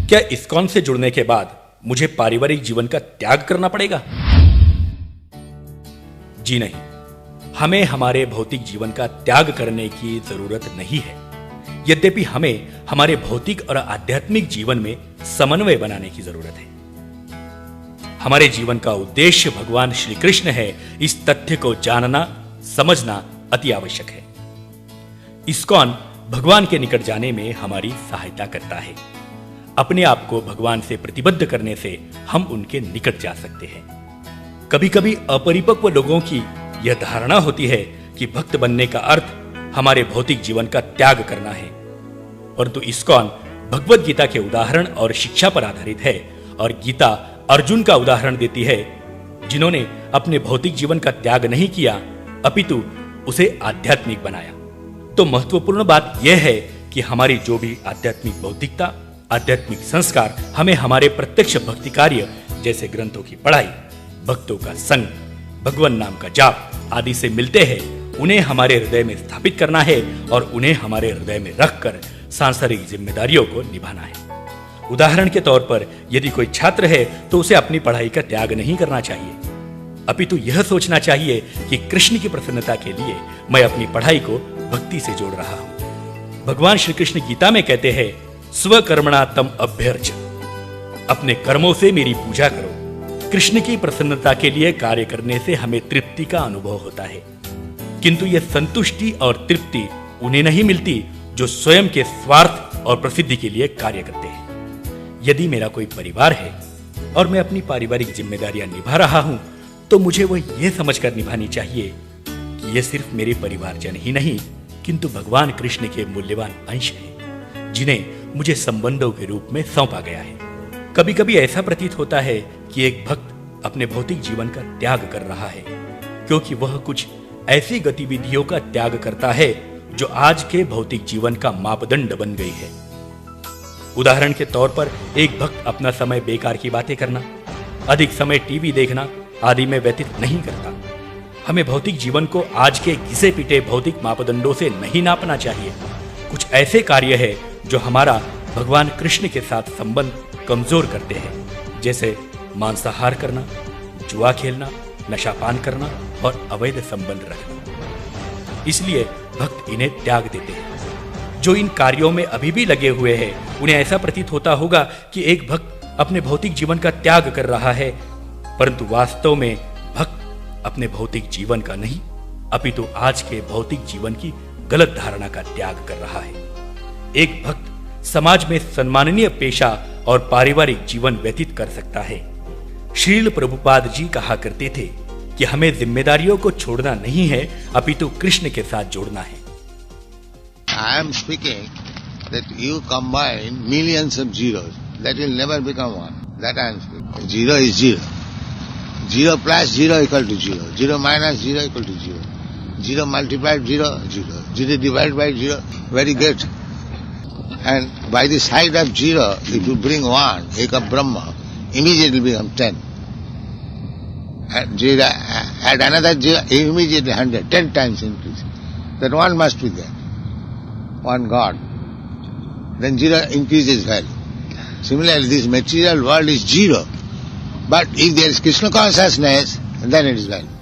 क्या इस्कॉन से जुड़ने के बाद मुझे पारिवारिक जीवन का त्याग करना पड़ेगा? जी नहीं, हमें हमारे भौतिक जीवन का त्याग करने की जरूरत नहीं है। यद्यपि हमें हमारे भौतिक और आध्यात्मिक जीवन में समन्वय बनाने की जरूरत है। हमारे जीवन का उद्देश्य भगवान श्री कृष्ण है, इस तथ्य को जानना समझना अति आवश्यक है। इस्कॉन भगवान के निकट जाने में हमारी सहायता करता है। अपने आप को भगवान से प्रतिबद्ध करने से हम उनके निकट जा सकते हैं। कभी कभी अपरिपक्व लोगों की यह धारणा होती है कि भक्त बनने का अर्थ हमारे भौतिक जीवन का त्याग करना है, परंतु इस्कॉन भगवद गीता के उदाहरण और शिक्षा पर आधारित है और गीता अर्जुन का उदाहरण देती है, जिन्होंने अपने भौतिक जीवन का त्याग नहीं किया अपितु उसे आध्यात्मिक बनाया। तो महत्वपूर्ण बात यह है कि हमारी जो भी आध्यात्मिक भौतिकता, आध्यात्मिक संस्कार हमें हमारे प्रत्यक्ष भक्ति कार्य जैसे ग्रंथों की पढ़ाई, भक्तों का संग, भगवान नाम का जाप आदि से मिलते हैं, उन्हें हमारे हृदय में स्थापित करना है और उन्हें हमारे हृदय में रखकर सांसारिक जिम्मेदारियों को निभाना है। उदाहरण के तौर पर यदि कोई छात्र है तो उसे अपनी पढ़ाई का त्याग नहीं करना चाहिए, अपितु यह सोचना चाहिए कि कृष्ण की प्रसन्नता के लिए मैं अपनी पढ़ाई को भक्ति से जोड़ रहा हूं। भगवान श्री कृष्ण गीता में कहते हैं, स्वकर्मणा तम अभ्यर्च, अपने कर्मों से मेरी पूजा करो। कृष्ण की प्रसन्नता के लिए कार्य करने से हमें तृप्ति का अनुभव होता है, किंतु यह संतुष्टि और तृप्ति उन्हें नहीं मिलती जो स्वयं के स्वार्थ और प्रसिद्धि के लिए कार्य करते हैं। यदि मेरा कोई परिवार है और मैं अपनी पारिवारिक जिम्मेदारियां निभा रहा हूं, तो मुझे वह यह समझकर निभानी चाहिए कि यह सिर्फ मेरे परिवारजन ही नहीं, किंतु भगवान कृष्ण के मूल्यवान अंश हैं, जिन्हें मुझे संबंधों के रूप में सौंपा गया है। कभी कभी ऐसा प्रतीत होता है कि एक भक्त अपने भौतिक जीवन का त्याग कर रहा है, क्योंकि वह कुछ ऐसी गतिविधियों का त्याग करता है जो आज के भौतिक जीवन का मापदंड बन गई है। उदाहरण के तौर पर एक भक्त अपना समय बेकार की बातें करना, अधिक समय टीवी देखना आदि में व्यतीत नहीं करता। हमें भौतिक जीवन को आज के घिसे पिटे भौतिक मापदंडों से नहीं नापना चाहिए। कुछ ऐसे कार्य है जो हमारा भगवान कृष्ण के साथ संबंध कमजोर करते हैं, जैसे मांसाहार करना, जुआ खेलना, नशापान करना और अवैध संबंध रखना। इसलिए भक्त इन्हें त्याग देते हैं। जो इन कार्यों में अभी भी लगे हुए हैं, उन्हें ऐसा प्रतीत होता होगा कि एक भक्त अपने भौतिक जीवन का त्याग कर रहा है, परंतु वास्तव में भक्त अपने भौतिक जीवन का नहीं, अपितु आज के भौतिक जीवन की गलत धारणा का त्याग कर रहा है। एक भक्त समाज में सम्माननीय पेशा और पारिवारिक जीवन व्यतीत कर सकता है। श्रील प्रभुपाद जी कहा करते थे कि हमें जिम्मेदारियों को छोड़ना नहीं है, अपितु कृष्ण के साथ जोड़ना है। I am speaking that you combine millions of zeros, that will never become one. That I am speaking. Zero is zero. Zero plus zero equal to zero. Zero minus zero equal to zero. Zero multiplied zero, zero. Zero divided by zero, very good. And by the side of zero, if you bring one, Eka Brahma, immediately become 10. At zero, add another zero, immediately 100, 10 times increase. That one must be there. One God. Then zero increases value. Similarly, this material world is zero. But if there is Krishna consciousness, then it is value.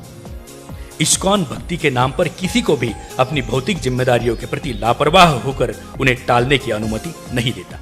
ISKCON भक्ति के नाम पर किसी को भी अपनी भौतिक जिम्मेदारियों के प्रति लापरवाह होकर उन्हें टालने की अनुमति नहीं देता।